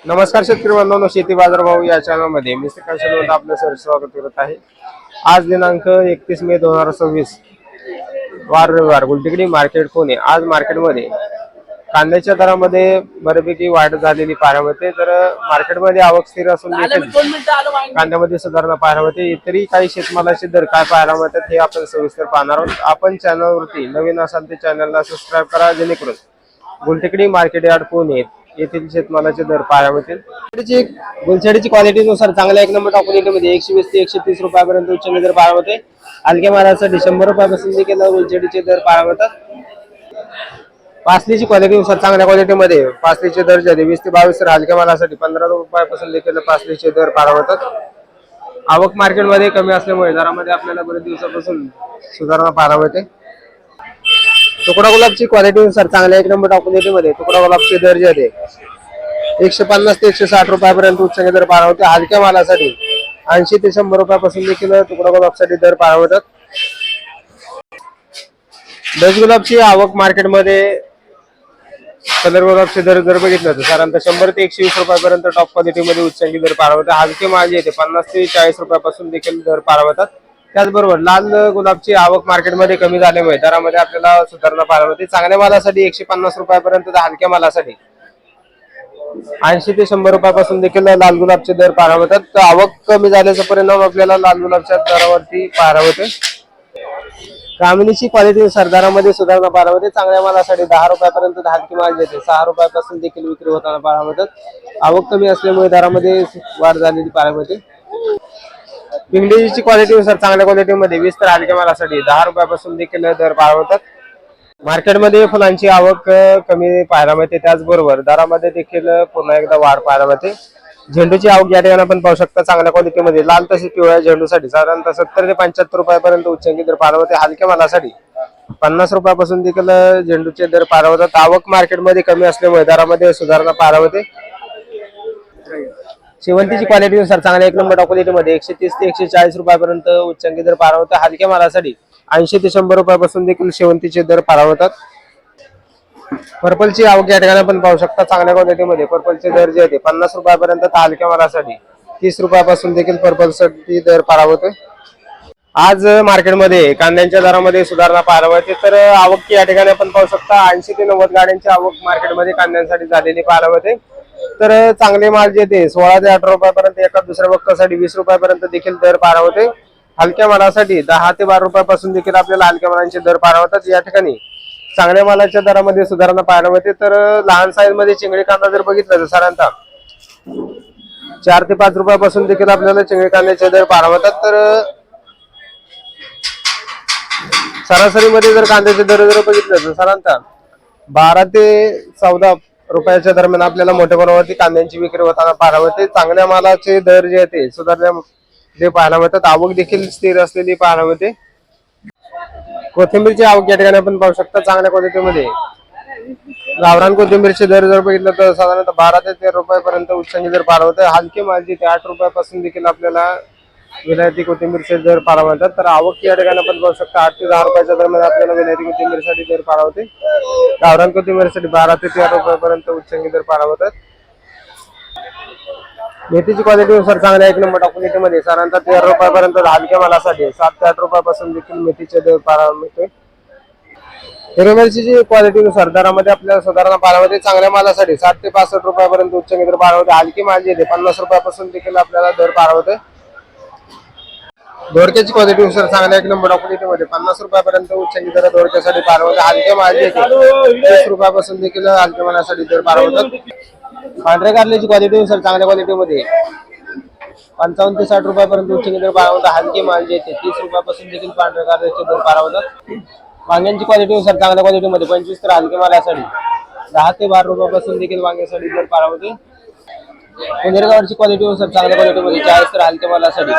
नमस्कार शेतकरी बांधवांनो, शेती बाजारभाव या चॅनलमध्ये मी श्रीकांत आपलं सर स्वागत करत आहे। आज दिनांक 31 मे 2026 वार रविवार, गुलटेकडी मार्केट पुणे। आज मार्केटमध्ये कांद्याच्या दरामध्ये बऱ्यापैकी वाढ झालेली पाहायला मिळते। तर मार्केटमध्ये आवक स्थिर असून देखील कांद्यामध्ये सुधारणा पाहायला मिळते। इतरही काही शेतमालाचे दर काय पाहायला मिळतात हे आपण सविस्तर पाहणार आहोत। आपण चॅनलवरती नवीन असाल तर चॅनलला सबस्क्राइब करा, जेणेकरून गुलटेकडी मार्केट यार्ड पुणे येथील शेतमालाचे दर पाहायला मिळतील। गुलछडीची क्वालिटीनुसार चांगल्या एक नंबर टॉप क्वालिटीमध्ये 120 ते 130 रुपयापर्यंत उच्च दर पाहायला मिळते। हलक्या मालासाठी 100 रुपयापासून देखील गुलछडीचे दर पाहायला मिळतात। पासलीची क्वालिटीनुसार चांगल्या क्वालिटीमध्ये पासलीचे दर जे 20 ते 22 तर हलक्या मालासाठी 15 रुपयापासून देखील पासलीचे दर पाहायला मिळतात। आवक मार्केटमध्ये कमी असल्यामुळे दरामध्ये आपल्याला बरेच दिवसापासून सुधारणा पाहायला मिळते। तुकडा गुलाबची क्वालिटीनुसार चांगल्या एक नंबर टॉप क्वालिटीमध्ये तुकडा गुलाबचे दर जे आहे 150 ते 160 रुपयापर्यंत उच्च दर पाहायला मिळते। हलक्या मालासाठी 80 ते 100 रुपयापासून देखील तुकडा गुलाबसाठी दर पाहायला मिळतात। डच गुलाबची आवक मार्केटमध्ये कलर गुलाबचे दर जर बघितलं तर साधारणतः 100 ते 120 रुपयापर्यंत टॉप क्वालिटीमध्ये उच्च दर पाहायला मिळतात। हलके माल जे 50 ते 40 रुपयापासून देखील दर पाहायला मिळतात। त्याचबरोबर लाल गुलाबची आवक मार्केटमध्ये कमी झाल्यामुळे दरामध्ये आपल्याला सुधारणा पाहायला मिळते। चांगल्या मालासाठी 150 रुपयापर्यंत तर हलक्या मालासाठी 80 ते 100 रुपयापासून देखील लाल गुलाबचे दर पाहायला मिळतात। तर आवक कमी झाल्याचा परिणाम आपल्याला लाल गुलाबच्या दरावरती पाहायला मिळते। कामिनीची क्वालिटीनुसार दरामध्ये सुधारणा पाहायला मिळते। चांगल्या मालासाठी 10 रुपयापर्यंत हलकी माल जे 6 रुपयापासून देखील विक्री होताना पाहायला मिळतात। आवक कमी असल्यामुळे दरामध्ये वाढ झालेली पाहायला मिळते। पिंगळीची क्वालिटीनुसार चांगल्या क्वालिटीमध्ये 20 तर हलक्या मालासाठी 10 रुपयापासून देखील दर पाहायला मिळतात। मार्केटमध्ये फुलांची आवक कमी पाहायला मिळते। त्याचबरोबर दरामध्ये देखील पुन्हा एकदा वाढ पाहायला मिळते। झेंडूची आवक या ठिकाणी आपण पाहू शकता चांगल्या क्वालिटीमध्ये लाल तसेच पिवळ्या झेंडूसाठी साधारणतः 70 ते 75 रुपयापर्यंत उच्चांकी दर पाहायला मिळते। हलक्या मालासाठी 50 रुपयापासून देखील झेंडूचे दर पाहायला मिळतात। आवक मार्केटमध्ये कमी असल्यामुळे दरामध्ये सुधारणा पाहायला मिळते। शेवंतीची क्वालिटीनुसार चांगल्या एक नंबर क्वालिटीमध्ये 130 ते 140 रुपयापर्यंत उच्चांकी दर पाहायला मिळतात। हलक्या मालासाठी 80 ते 100 रुपयापासून देखील शेवंतीचे दर पाहायला मिळतात। पर्पलची आवक या ठिकाणी आपण पाहू शकता चांगल्या क्वालिटीमध्ये पर्पलचे दर जे आहेत 50 रुपयापर्यंत तर हलक्या मालासाठी 30 रुपयापासून देखील पर्पलसाठी दर पाहायला मिळतोय। आज मार्केटमध्ये कांद्यांच्या दरामध्ये सुधारणा पाहायला मिळते। तर आवक या ठिकाणी आपण पाहू शकता 80 ते 90 गाड्यांची आवक मार्केटमध्ये कांद्यांसाठी झालेली पाहायला मिळते। तर चांगले माल जे ते 16 ते 18 रुपयापर्यंत एका दुसऱ्या बक्कासाठी 20 रुपयापर्यंत देखील दर पाहायला मिळते। हलक्या मालासाठी 10 ते 12 रुपयापासून देखील आपल्याला हलक्या मालांचे दर पाहायला मिळतात। या ठिकाणी चांगल्या मालाच्या दरामध्ये सुधारणा पाहायला मिळते। तर लहान साईज मध्ये चिंगडी कांदा जर बघितला तर साधारणतः 4 ते 5 रुपयापासून देखील आपल्याला चिंगडी कांद्याचे दर पाहायला मिळतात। तर सरासरीमध्ये जर कांद्याचे दर जर बघितलं तर साधारणतः 12 ते 14 रुपयाच्या दरम्यान आपल्याला मोठ्या प्रमाणावरती कांद्यांची विक्री होताना पाहायला मिळते। चांगल्या मालाचे दर जे ते सुधारल्या जे पाहायला मिळतात। आवक देखील स्थिर असलेली पाहायला मिळते। कोथिंबीरची आवक या ठिकाणी आपण पाहू शकता चांगल्या क्वालिटीमध्ये गावरान कोथिंबीरचे दर जर बघितलं तर साधारणतः 12 ते 13 रुपयापर्यंत उच्चांकी दर पाहायला मिळतात। हलके माल जे 8 रुपयापासून देखील आपल्याला विलायती कोथिंबीरचे दर पाहायला मिळतात। तर आवक या ठिकाणी आपण पाहू शकता 8 ते 10 रुपयाच्या दरम्यान आपल्याला विलायती कोथिंबीरसाठी दर पाहायला मिळते। गावरान कोथिंबीरसाठी 12 ते 13 रुपयापर्यंत उच्चांकी दर पाहायला मिळतात। मेथीची क्वालिटीनुसार चांगल्या एक नंबर क्वालिटीमध्ये साधारणतः 13 रुपयापर्यंत हलक्या मालासाठी 7 ते 8 रुपयापासून देखील मेथीचे दर पाहायला मिळते। हिरवी मिरचीची क्वालिटीनुसार दरामध्ये आपल्याला सुधारणा पाहायला मिळते। चांगल्या मालासाठी 60 ते 65 रुपयापर्यंत उच्चांकी दर पाहायला मिळते। हलकी माल जे 50 रुपयापासून देखील आपल्याला दर पाहायला मिळते। दोडक्याची क्वालिटीनुसार चांगल्या एक नंबर क्वालिटीमध्ये 50 रुपयापर्यंत उच्चांकी दर दोडक्यासाठी पाहायला मिळते। हलके माल जे 30 रुपयापासून देखील हलक्या मालासाठी दर पाहायला मिळतात। पांढऱ्या कारल्याची क्वालिटीनुसार चांगल्या क्वालिटीमध्ये 55 ते 60 रुपयापर्यंत उच्चांकी दर पाहायला मिळतात। हलके माल जे 30 रुपयापासून देखील पांढऱ्या कारल्याचे दर पाहायला मिळतात। वांग्यांची क्वालिटीनुसार चांगल्या क्वालिटीमध्ये 25 तर हलक्या मालासाठी 10 ते 12 रुपयापासून देखील वांग्यासाठी दर पाहायला मिळते। उंदरगावची क्वालिटीनुसार चांगल्या क्वालिटीमध्ये 40 तर हलक्या मालासाठी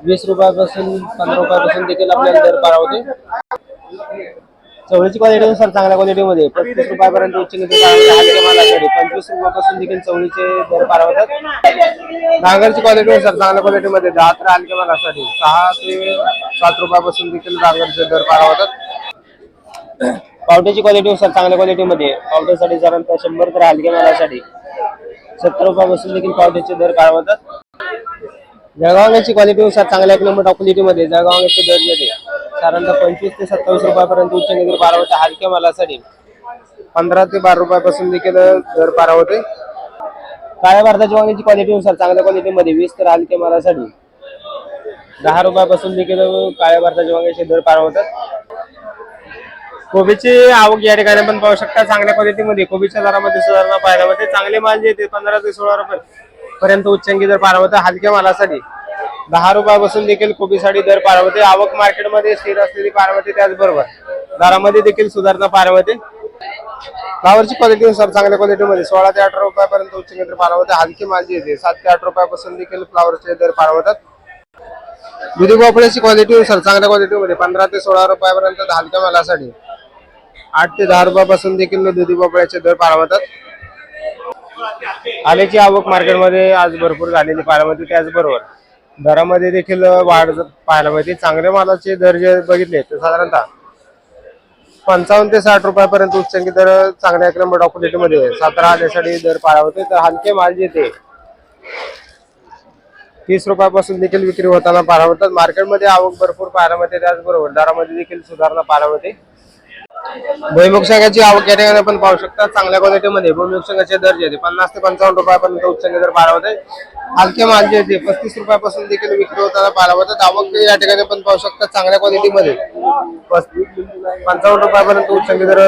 20 रुपयापासून 15 रुपयापासून देखील आपल्याला दर पाहायला मिळते। चवळीची क्वालिटीनुसार चांगल्या क्वालिटीमध्ये 35 रुपयापर्यंत उच्चांकी दर हलक्या मालासाठी 25 रुपयापासून देखील चवळीचे दर पाहायला मिळतात। डांगरची क्वालिटीनुसार चांगल्या क्वालिटीमध्ये 10 तर हलक्या मालासाठी 6 ते 7 रुपयापासून देखील डांगरचे दर पाहायला मिळतात। पावट्याची क्वालिटीनुसार चांगल्या क्वालिटीमध्ये पावट्यासाठी साधारणतः 100 तर हलक्या मालासाठी 70 रुपयापासून देखील पावट्याचे दर पाळवतात. जळगाव वांग्याची क्वालिटीनुसार चांगल्या एक नंबर टॉप क्वालिटीमध्ये जळगाव वांग्याचे दर येते साधारणतः 25 ते 27 रुपयापर्यंत उच्च दर पाळवतात. हलक्या मालासाठी 15 ते 12 रुपयापासून देखील दर पाळवते. काळ्या भारताच्या वांग्याची क्वालिटीनुसार चांगल्या क्वालिटीमध्ये 20 तर हलक्या मालासाठी 10 रुपयापासून देखील काळ्या भारताच्या वांग्याचे दर पाळवतात. कोबीची आवक या ठिकाणी पण पाहू शकता. चांगल्या क्वालिटीमध्ये कोबीच्या दरामध्ये सुधारणा पाहायला मिळते. चांगले माल जे ते 15 ते 16 रुपये पर्यंत उच्चांकी दर पाळवतात. हलक्या मालासाठी 10 रुपयापासून देखील कोबीसाठी दर पाळवते. आवक मार्केटमध्ये स्थिर असलेली पाळवते. त्याचबरोबर दरामध्ये देखील सुधारणा पाळवते. फ्लावरची क्वालिटीनुसार चांगल्या क्वालिटीमध्ये 16 ते 18 रुपयापर्यंत उच्चांकी दर पाळवते. हलके माल जे येते 7 ते 8 रुपयापासून देखील फ्लावरचे दर पाळवतात. दुधी भोपळ्याची क्वालिटीनुसार चांगल्या क्वालिटीमध्ये 15 ते 16 रुपयापर्यंत हलक्या मालासाठी 8 ते 10 रुपयापासून देखील दुधी भोपळ्याचे दर पाळवतात. आल्याची आवक मार्केटमध्ये आज भरपूर झालेली पाहायला मिळते. त्याचबरोबर दरामध्ये देखील वाढ पाहायला मिळते. चांगल्या मालाचे दर जे बघितले तर साधारणतः 55 ते 60 रुपयापर्यंत उच्चांकी दर चांगल्या एक नंबर क्वालिटीमध्ये 17 आल्यासाठी दर पाळवते. तर हलके माल जे ते 30 रुपयापासून देखील विक्री होताना पाहायला मिळतात. मार्केटमध्ये आवक भरपूर पाहायला मिळते. त्याचबरोबर दरामध्ये देखील सुधारणा पाहायला मिळते. भुईमुग शेंगाची आवक या ठिकाणी आपण पाहू शकता. चांगल्या क्वालिटीमध्ये भुईमुग शेंगाचे दर जे 50 ते 55 रुपयापर्यंत उच्चांकी दर पाहायला मिळते. हलके माल जे 35 रुपयापासून देखील विक्री होताना पाहायला मिळतात. आवक या ठिकाणी आपण पाहू शकता. चांगल्या क्वालिटीमध्ये 55 रुपयापर्यंत उच्चांकी दर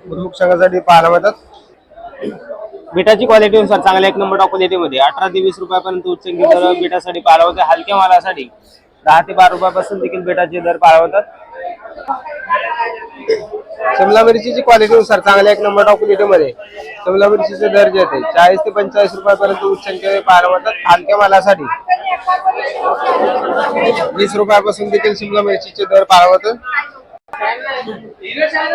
भुईमुग शेंगासाठी पाहायला मिळतात. बीटाची क्वालिटीनुसार चांगल्या एक नंबर क्वालिटीमध्ये 18 ते 20 रुपयापर्यंत उच्चांकी दर बीटासाठी पाहायला मिळते. हलक्या मालासाठी 10 ते 12 रुपयापासून देखील बीटाचे दर पाहायला मिळतात. शिमला मिरचीची क्वालिटीनुसार चांगल्या एक नंबर क्वालिटीमध्ये शिमला मिरचीचे दर जे आहेत 40 ते 45 रुपयापर्यंत उच्चांकी पाहायला मिळतात. हलक्या मालासाठी 20 रुपयापासून देखील शिमला मिरचीचे दर पाहायला मिळतात.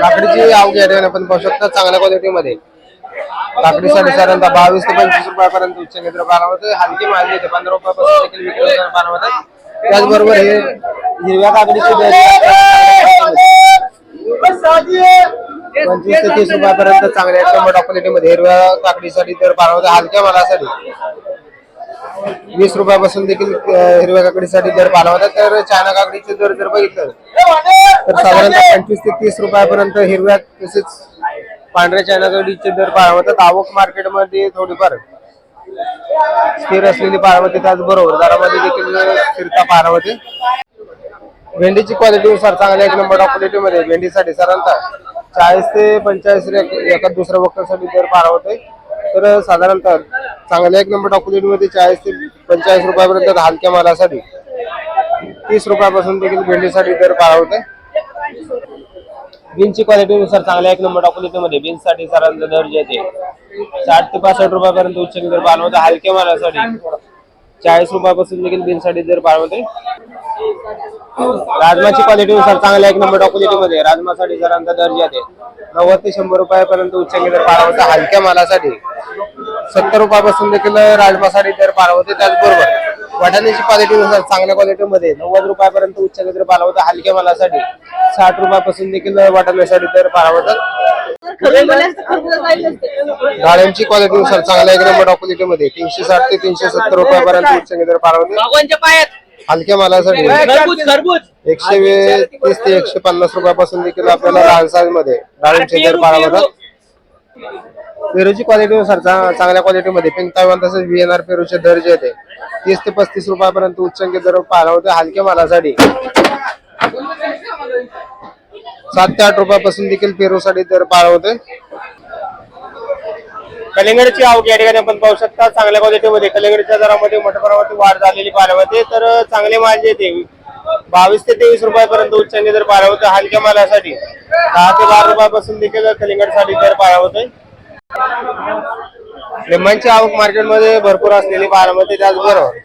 काकडीची आवक या ठिकाणी आपण पाहू शकता. चांगल्या क्वालिटीमध्ये काकडीसाठी साधारणतः 22 ते 25 रुपयापर्यंत उच्चांकी दर पाहायला मिळतात. हलकी माल येते 15 रुपयापासून देखील विक्री होताना पाहायला मिळतात. त्याचबरोबर हे हिरव्या काकडीचे दर 25 ते 30 रुपयापर्यंत चांगल्या एक नंबर क्वालिटीमध्ये हिरव्या काकडीसाठी दर पाहायला मिळतात. हलक्या मालासाठी 20 रुपयापासून देखील हिरव्या काकडीसाठी दर पाहायला मिळतात. तर चायना काकडीचे दर जर बघितलं तर साधारणतः 25 ते 30 रुपयापर्यंत हिरव्या तसेच पांढऱ्या चायना काकडीचे दर पाहायला मिळतात. आवक मार्केटमध्ये थोडीफार स्थिर असलेली पाहायला मिळते. त्याचबरोबर दरामध्ये देखील स्थिरता पाहायला मिळते. भेंडीची क्वालिटीनुसार चांगल्या एक नंबर क्वालिटीमध्ये भेंडीसाठी साधारणतः 40 ते 45 एका दुसऱ्या वक्तासाठी दर पाहायला मिळते. तर साधारणतः चांगल्या एक नंबर क्वालिटीमध्ये 40 ते 45 रुपयापर्यंत हलक्या मालासाठी 30 रुपयापासून देखील भेंडीसाठी दर पाहायला मिळते. बीनची क्वालिटीनुसार चांगल्या एक नंबर क्वालिटीमध्ये बीन्ससाठी साधारणतः दर जे येते 60 ते 65 रुपयापर्यंत उच्चांकी दर पाहायला मिळते. हलक्या मालासाठी 40 रुपयापासून देखील बीन्ससाठी दर पाहायला मिळते. राजमाची क्वालिटीनुसार चांगल्या एक नंबर क्वालिटीमध्ये राजमासाठी साधारणतः दर जे येते 90 ते 100 रुपयापर्यंत उच्चांकी दर पाहायला मिळते. हलक्या मालासाठी 70 रुपयापासून देखील राजमासाठी दर पाहायला मिळते. त्याचबरोबर वाटाण्याची क्वालिटीनुसार चांगल्या क्वालिटीमध्ये 90 रुपयापर्यंत उच्चांकी दर पाहायला मिळते. हलक्या मालासाठी 60 रुपयापासून देखील वाटाण्यासाठी दर पाहायला मिळतात. डाळिंबची क्वालिटीनुसार चांगल्या एक नंबर क्वालिटीमध्ये 360 ते 370 रुपयापर्यंत उच्चांकी दर पाहायला मिळते. हलक्या मालासाठी 130 ते 150 रुपयापासून देखील आपल्याला लहान साईज मध्ये डाळिंबचे दर पाहायला मिळतात. पेरूची क्वालिटीनुसार चांगल्या क्वालिटीमध्ये पिंक तायवान तसेच VNR पेरूचे दर जे येते 30 ते 35 रुपयापर्यंत उच्चांकी दर पाहायला मिळते. हलक्या मालासाठी 7 ते 8 रुपयापासून देखील पेरूसाठी दर पाहायला मिळते. कलिंगडची आवक या ठिकाणी आपण पाहू शकता. चांगल्या क्वालिटीमध्ये कलिंगडच्या दरामध्ये मोठ्या प्रमाणात वाढ झालेली पाहायला मिळते. तर चांगले माल जे ते 22 ते 23 रुपयापर्यंत उच्चांकी दर पाहायला मिळते. हलक्या मालासाठी 10 ते 12 रुपयापासून देखील कलिंगडसाठी दर पाहायला मिळते. लिंबांची आवक मार्केटमध्ये भरपूर असलेली पाहायला मिळते. त्याचबरोबर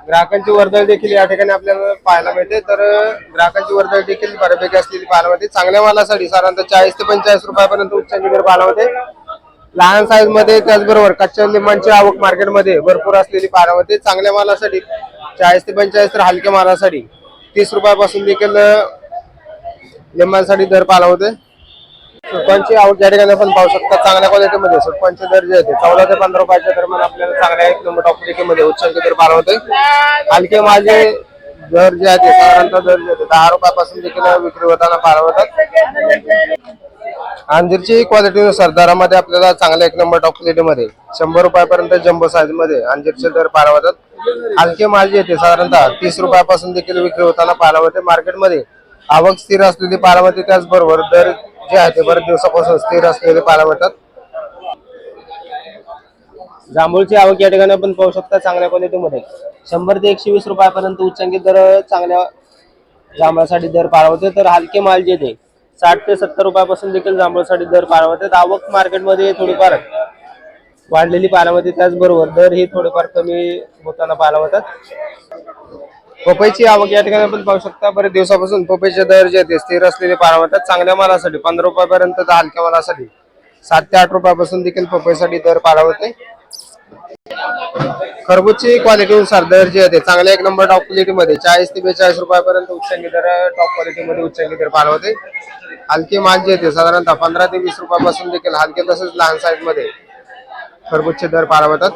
ग्राहकांची वर्दळ देखील या ठिकाणी आपल्याला पाहायला मिळते. तर ग्राहकांची वर्दळ देखील बऱ्यापैकी असलेली पाहायला मिळते. चांगल्या मालासाठी साधारणतः 40 ते 45 रुपयापर्यंत उच्चांकी दर पाहायला मिळते. लहान साईज मध्ये त्याचबरोबर कच्च्या लिंबांची आवक मार्केटमध्ये भरपूर असलेली पाहायला मिळते. चांगल्या मालासाठी 40 ते 45 तर हलक्या मालासाठी 30 रुपयापासून देखील लिंबांसाठी दर पाहायला मिळते. सुटपांची आवक या ठिकाणी आपण पाहू शकता चांगल्या क्वालिटीमध्ये सुटपांचे दर जे आहेत 14 ते 15 रुपयाच्या दरम्यान आपल्याला चांगल्या एक नंबर टॉप क्वालिटीमध्ये उच्चांकी दर पार होते. हलके माझे दर जे आहेत साधारणतः दर जे आहेत 10 रुपयापासून देखील विक्री होताना पार होतात. अंजीरची क्वालिटीनुसार दरामध्ये आपल्याला चांगल्या एक नंबर टॉप क्वालिटीमध्ये 100 रुपयापर्यंत जम्बो साईज मध्ये अंजीरचे दर पार होतात. हलके माल जे येते साधारणतः 30 रुपयापासून देखील विक्री होताना पाहायला होते. मार्केटमध्ये आवक स्थिर असलेली पाहायला होते, त्याचबरोबर दर जे आहे ते बरेच दिवसापासून स्थिर असलेले पाहायला मिळतात. जांभूळची आवक या ठिकाणी आपण पाहू शकता चांगल्या क्वालिटीमध्ये 100 ते 120 रुपयापर्यंत उच्चांकी दर चांगल्या जांभळासाठी दर पार होते. तर हलके माल जे ते 60 ते 70 रुपयापासून देखील जांभळासाठी दर पार होते. आवक मार्केटमध्ये थोडीफार वाढलेली पाहायला होते, त्याचबरोबर दर ही थोडेफार कमी होताना पाहायला होतात. पपईची आवक या ठिकाणी आपण पाहू शकता बरेच दिवसापासून पपईचे दर जे ते स्थिर असलेले पाहायला होतात. चांगल्या मालासाठी 15 रुपयापर्यंत तर हलक्या मालासाठी 7 ते 8 रुपयापासून देखील पपईसाठी दर पाहायला होते. खरबूजची क्वालिटीनुसार दर जे आहे चांगल्या एक नंबर टॉप क्वालिटीमध्ये 40 ते 42 रुपयापर्यंत उच्चांकी दर टॉप क्वालिटीमध्ये उच्चांकी दर पाहायला होते. हलके माल जे आहे साधारणतः 15 ते 20 रुपयापासून देखील हलके तसेच लहान साईज मध्ये खरबूजचे दर पाहायला होतात.